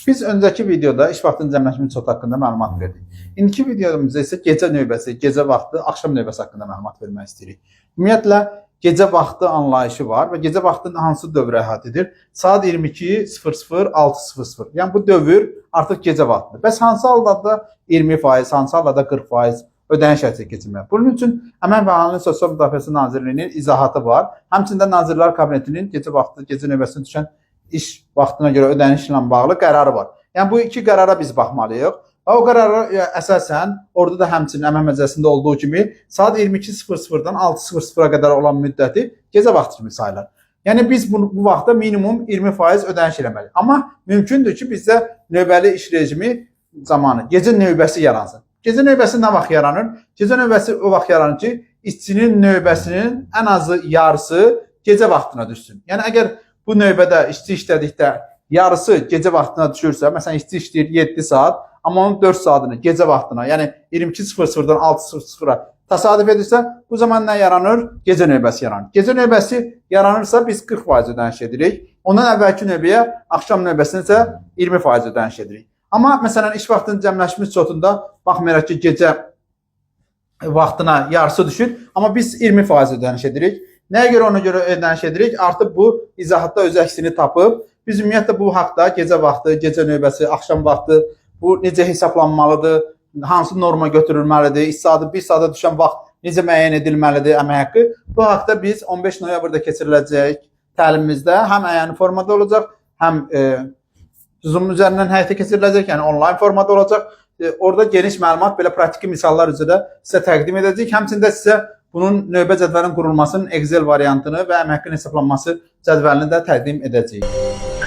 Biz öncəki videoda iş vaxtının cəmləşmə metodu haqqında məlumat verdik. İndiki videomuzda isə gecə növbəsi, gecə vaxtı, axşam növbəsi haqqında məlumat vermək istəyirik. Ümumiyyətlə, gecə vaxtı anlayışı var və gecə vaxtı hansı dövrə əhatə edir? Saat 22:00 6:00. Yəni bu dövr artıq gecə vaxtıdır. Bəs hansı halda da 20%, hansı halda da 40% ödəniş həyata keçirmək? Bunun üçün Əmək və Əhalinin Sosial Müdafiəsi Nazirliyinin izahatı var. Həmçində Nazirlər Kabinetinin gecə vaxtı, gecə növbəsinə düşən iş vaxtına görə ödənişlə bağlı qərarı var. Yəni bu iki qərara biz baxmalıyıq. Və o qərara əsasən orada da həmçinin Əmək Məcəlləsində olduğu kimi saat 22:00-dan 6:00-a qədər olan müddəti gecə vaxtı kimi sayılır. Yəni biz bu vaxtda minimum 20% ödəniş eləməliyik. Amma mümkündür ki, bizdə növbəli iş rejimi zamanı gecə növbəsi yaransın. Gecə növbəsi nə vaxt yaranır? Gecə növbəsi o vaxt yaranır ki, işçinin növbəsinin ən azı yarısı gecə vaxtına düşsün. Yəni əgər bu növbədə işçi işlədikdə yarısı gecə vaxtına düşürsə, məsələn işçi işləyir 7 saat, amma onun 4 saatını gecə vaxtına, yəni 22:00-dan 6:00-a təsadüf edirsə, bu zaman nə yaranır? Gecə növbəsi yaranır. Gecə növbəsi yaranırsa biz 40% ödəniş edirik. Ondan əvvəlki növbəyə, axşam növbəsinə isə 20% ödəniş edirik. Amma məsələn iş vaxtının cəmləşmiş çotunda baxmayaraq ki, gecə vaxtına yarısı düşür, amma biz 20% ödəniş edirik. Nəyə görə ona görə ödəniş edirik? Artıq bu izahatda öz əksini tapıb. Biz ümumiyyətlə bu haqda gecə vaxtı, gecə növbəsi, axşam vaxtı bu necə hesablanmalıdır, hansı norma götürülməlidir, iş saatı 1 saata düşən vaxt necə müəyyən edilməlidir əmək haqqı. Bu haqda biz 15 noyabrda keçiriləcək təlimimizdə həm əyani formada olacaq, həm Zoom üzərindən həyata keçiriləcək, yəni onlayn formada olacaq. Orada geniş məlumat, belə praktiki misallar üzrə sizə təqdim edəcək. Həmçində sizə bunun növbə cədvəlinin qurulmasının Excel variantını və əmək haqqının hesablanması cədvəlini də təqdim edəcəyik.